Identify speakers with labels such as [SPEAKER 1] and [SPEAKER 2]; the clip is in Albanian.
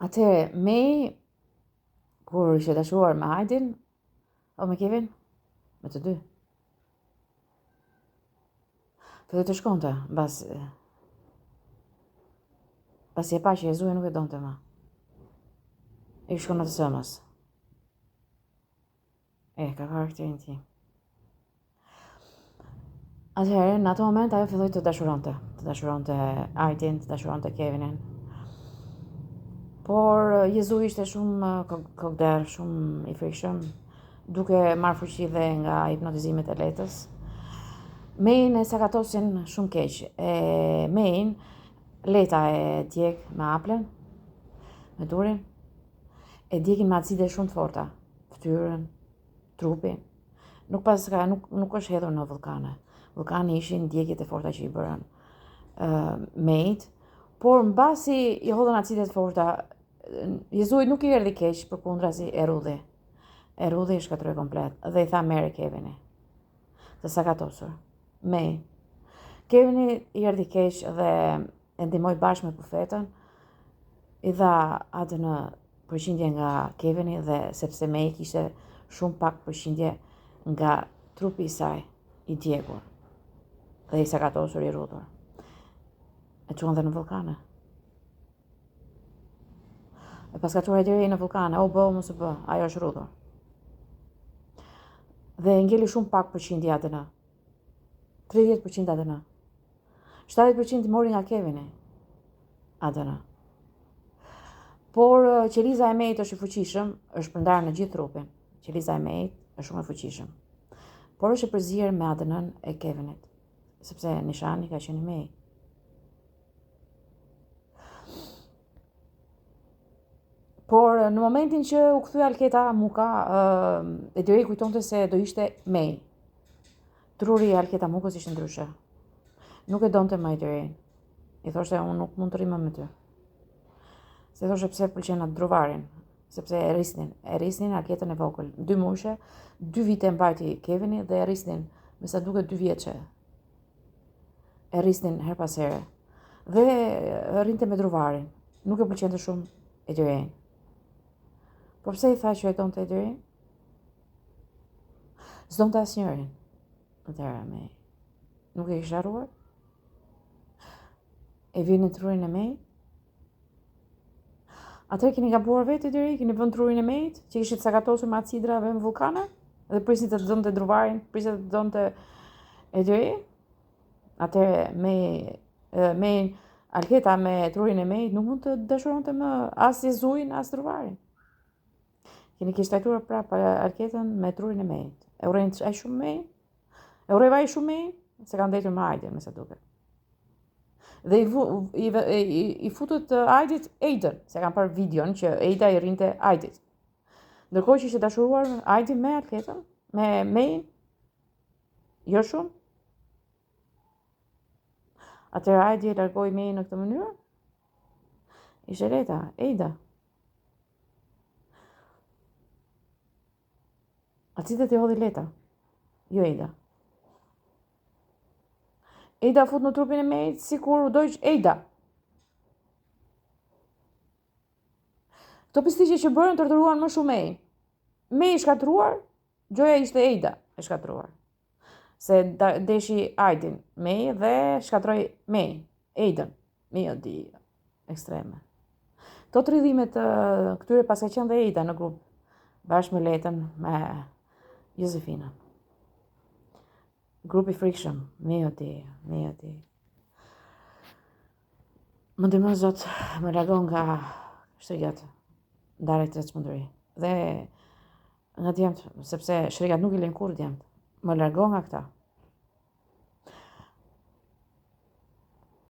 [SPEAKER 1] Atëherë, May, kur ishte dashuruar me Aidin, o me Kevin, me të dy. Filloi të shkonte, pasi e pa që Jezuja nuk e donte më. I shkon atë sëmës. Ka karakterin ti. Atëherë, në atë moment, ajo filloi të dashuronte Aidin, të dashuronte Kevinin. Por Jezu ishte shumë kokder, shumë i frikshëm, duke marrë fuqi dhe nga hipnotizimet e letës. Mayn e sakatosin shumë keq. Mayn, leta e djeg me aplen, me durin, e djegin me acide shumë të forta, fytyrën, trupin. Nuk është hedhur në vulkane. Vulkani ishin djegjet e forta që i bërën Mayt, por mbasi i hodhën acidet forta, Jezuit nuk i erdhi keq, përkundrazi e rudhi. E rudhi i shkatroi komplet dhe i tha mere Kevini, të sakatosur. May. Kevini i erdhi keq dhe e ndihmoi bashkë me profetën, i dha ADN përqindje nga Kevini dhe sepse May kishte shumë pak përqindje nga trupi i saj i djegur dhe i sakatosur i rudhur. E çuan dhe në vulkane. E pas kaçuar deri në vulkane, o bë, mos e bë, ajo është rudhur. Dhe ngeli shumë pak përqindje ADN. 30% ADN. 70% mori nga Kevini ADN. Por qeliza e Mayt është i fuqishëm, është përndarë në gjithë trupin. Qeliza e Mayt është shumë e fuqishëm. Por është e përzier me ADN-n e Kevinit, sepse nishani ka qenë May. Por në momentin që u kthye Alketa Muka, Ederi kujtonte se do ishte May. Truri i Alketa Mukës ishte ndryshe. Nuk e donte mëEderin. I thoshte unë nuk mund të rri më me ty. Se thoshte pse pëlqen atë druvarin, sepse e rrisnin Alketën e vogël, 2 mushe, 2 vite mbajti Kevini dhe e rrisnin, me sa duket 2 vjeçe. E rrisnin her pas here. Dhe rrinte me druvarin. Nuk e pëlqente shumëEderin. Por pse i tha që e donteEderin? S'donte asnjërin. Atëherë May. Nuk e kishte harruar? E vjen në trurin e May? Atëherë keni gabuar vetë Ederi, keni vënë trurin e Mayt, që kishit sakatosur me acidrave në vulkane, dhe prisni të donte druvarin, prisni të donte Ederi. Atëherë May, Alketa me trurin e Mayt nuk mund të dashuronte më as Jezuin, as druvarin. Keni kishtuar prapë Alketën me trurin e Mayt. E urrejnë aq shumë May? E urrejva aq shumë May? Se kanë ndetur me Aidin, me sa duket. Dhe i futët Aidit Aiden, se kanë parë videon që Aida i rrinte Aidit. Ndërkohë që ishte dashuruar Aidi me Alketën, me Mayn, jo shumë. Atëherë Aidi e largoi Mayn në këtë mënyrë? Ishte leta, Aida. Acidet i hodhi leta, jo Aida. Aida fut në trupin e Mayt sikur u dojq Aida. Këto pistigje që bërën torturuan më shumë May. May i shkatruar, gjoja ishte Aida e shkatruar. Se deshi Aidin May dhe shkatroi May, Aiden. Jo di, ekstreme. Këto të rridhimet këtyre pas ka qenë dhe Aida në grup, bashkë me letën, me Josefinën. Grupi frikshëm, me o ti. Më ndihmon Zot, më largon nga shtrigat, ndarjet të çmenduri. Dhe nga djemt, sepse shtrigat nuk i lejnë kurrë djemt. Më largon nga këta.